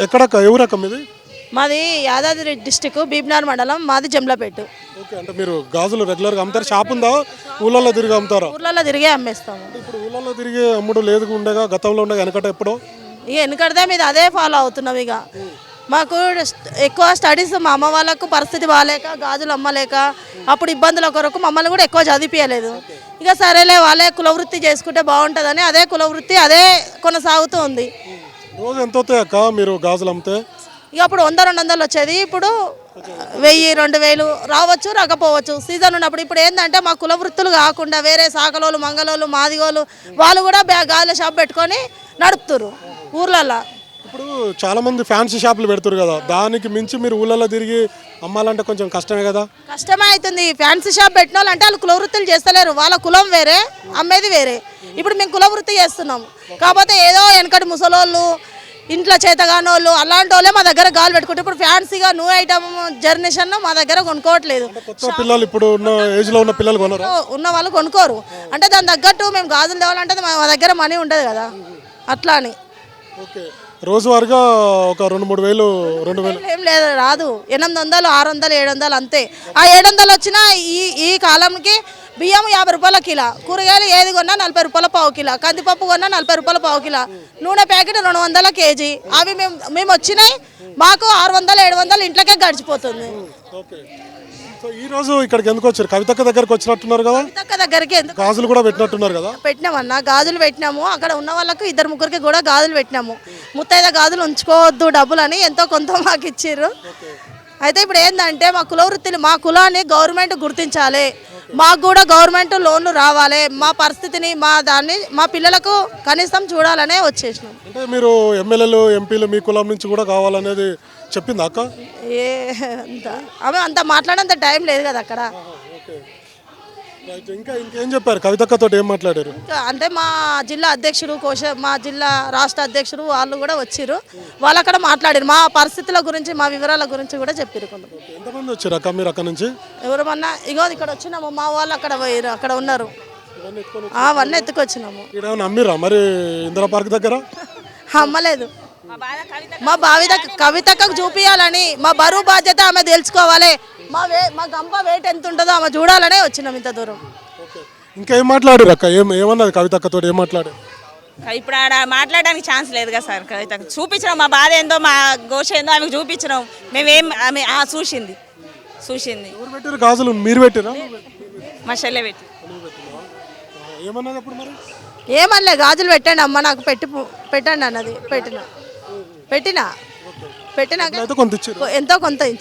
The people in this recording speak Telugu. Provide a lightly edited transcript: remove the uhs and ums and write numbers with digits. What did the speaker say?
ఎక్కడక్క ఎవరక్క మీది? మాది యాదాద్రి డిస్టిక్ బీబ్నార్ మండలం, మాది జమ్లపేట. ఓకే, అంటే మీరు గాజులు రెగ్యులర్గా అమ్ముతారు? షాప్ ఉందా? ఊళ్ళల్లో తిరిగి అమ్ముతారా? ఊర్లలో తిరిగే అమ్మేస్తాము. ఇప్పుడు ఊళ్ళల్లో తిరిగి అమ్ముడు లేదు ఉండగా, గతంలో ఉండగా వెనకట ఎప్పుడో ఇక వెనకడితే మీద అదే ఫాలో అవుతున్నాం. ఇక మాకు ఎక్కువ స్టడీస్, మా అమ్మ వాళ్ళకు పరిస్థితి బాగాలేక గాజులు అమ్మలేక అప్పుడు ఇబ్బందుల కొరకు మమ్మల్ని కూడా ఎక్కువ చదివించలేదు. ఇక సరేలే వాళ్ళే కులవృత్తి చేసుకుంటే బాగుంటుందని అదే కులవృత్తి అదే కొనసాగుతూ ఉంది. రోజు ఎంత అవుతాయి అక్క మీరు గాజులు అమ్మితే? ఇక అప్పుడు 100-200 వచ్చేది, ఇప్పుడు 1000-2000 రావచ్చు, రాకపోవచ్చు సీజన్ ఉన్నప్పుడు. ఇప్పుడు ఏంటంటే మా కుల వృత్తులు కాకుండా వేరే సాకలోళ్ళు, మంగళోళ్ళు, మాదిగోళ్ళు వాళ్ళు కూడా గాజుల షాప్ పెట్టుకొని నడుపుతారు ఊర్లల్లో. ఇప్పుడు చాలా మంది ఫ్యాన్సీ షాపులు పెడతారు కదా, దానికి మించి మీరు ఊళ్ళల్లో తిరిగి అమ్మాలంటే కొంచెం కష్టమే కదా? కష్టమే అవుతుంది. ఫ్యాన్సీ షాప్ పెట్టిన వాళ్ళు అంటే వాళ్ళు కుల వృత్తులు చేస్తలేరు, వాళ్ళ కులం వేరే, అమ్మేది వేరే. ఇప్పుడు మేము కుల వృత్తి చేస్తున్నాం, కాకపోతే ఏదో వెనకటి ముసలోళ్ళు, ఇంట్లో చేతగానోళ్ళు అలాంటి వాళ్ళే మా దగ్గర గాలు పెట్టుకుంటారు. ఇప్పుడు ఫ్యాన్సీగా న్యూ ఐటమ్ జనరేషన్ మా దగ్గర కొనుక్కోవట్లేదు. కొత్త పిల్లలు, ఇప్పుడు ఉన్న ఏజ్లో ఉన్న పిల్లలు కొనరు, ఉన్న వాళ్ళు కొనుక్కోరు. అంటే దాని తగ్గట్టు మేము గాజులు తేవాలంటే మా దగ్గర మనీ ఉండదు కదా, అట్లా అని. ఓకే, రోజువారీగా ఒక 2-3 వేలు 2000 ఏం లేదు, రాదు. 800, 600, 700 అంతే. ఆ 700 వచ్చినా ఈ కాలంకి బియ్యం 50 రూపాయల కిలో, కూరగాయలు ఏది కొన్నా 40 రూపాయల పావు కిలో, కందిపప్పు కొన్నా 40 రూపాయల పావు కిలో, నూనె ప్యాకెట్ 200 కేజీ. అవి మేము వచ్చినాయి, మాకు 600-700 ఇంట్లోకే గడిచిపోతుంది. ఓకే, సో ఈ రోజు ఇక్కడికి ఎందుకు వచ్చారు? కవితక్క దగ్గరకు వచ్చినట్టున్నారు కదా? కవితక్క దగ్గరికి ఎందుకు గాజులు కూడా పెట్టినట్టున్నారు కదా? పెట్టినామన్నా, గాజులు పెట్టినాము. అక్కడ ఉన్న వాళ్ళకు 2-3కి కూడా గాజులు పెట్టినాము. ముత్తైద గాజులు ఉంచుకోవద్దు డబ్బులు అని ఎంతో కొంత మాకు ఇచ్చారు. అయితే ఇప్పుడు ఏంటంటే మా కుల వృత్తిని, మా కులాన్ని గవర్నమెంట్ గుర్తించాలి, మాకు కూడా గవర్నమెంట్ లోన్లు రావాలి, మా పరిస్థితిని మా పిల్లలకు కనీసం చూడాలనే వచ్చేసినాం. అంటే మీరు ఎమ్మెల్యేలు, ఎంపీలు మీ కులం నుంచి కూడా కావాలనేది చెప్పిందా అక్క? ఆమె అంత మాట్లాడేంత టైం లేదు కదా అక్కడ. ఇంకా ఇంకేం చెప్పారు? కవితక్కతో ఏం మాట్లాడారు? అంటే మా జిల్లా అధ్యక్షుడు, మా జిల్లా రాష్ట్ర అధ్యక్షుడు వాళ్ళు కూడా వచ్చారు. వాళ్ళు అక్కడ మాట్లాడారు, మా పరిస్థితుల గురించి, మా వివరాల గురించి కూడా చెప్పారు. ఎంతమంది వచ్చారు అక్క మీరు అక్కడ నుంచి? ఎవరమన్నా ఇగో ఇక్కడ వచ్చినాము, మా వాళ్ళు అక్కడ పోయారు, అక్కడ ఉన్నారు, అవన్నీ ఎత్తుకొచ్చినాము. అమ్మిరా మరి ఇందిరా పార్క్ దగ్గర? అమ్మలేదు. మా కవితకు చూపించాలని, మా బరువు బాధ్యత ఆమె తెలుసుకోవాలి, మా గంప వెయిట్ ఎంత ఉంటుందో ఆమె చూడాలనే వచ్చినాం ఇంత దూరం. ఇంకేం మాట్లాడారు అక్క? ఏమన్నది కవితక్కతో? ఏం మాట్లాడారు? ఇప్పుడు ఆడ మాట్లాడడానికి ఛాన్స్ లేదు కదా సార్. కవితకు చూపించినాం, మా బాధ ఏందో, మా ఘోష ఏందో ఆమెకు చూపించినాం. మేమేం ఆమె చూసింది. ఎవరు పెట్టారు గాజులు? మీరు పెట్టారా? మా చెల్లె పెట్టి. ఏమన్నది అప్పుడు మరి? ఏమనలే, గాజులు పెట్టండి అమ్మ నాకు పెట్టండి అన్నది. పెట్టినా కొంత ఎంతో కొంత ఇచ్చి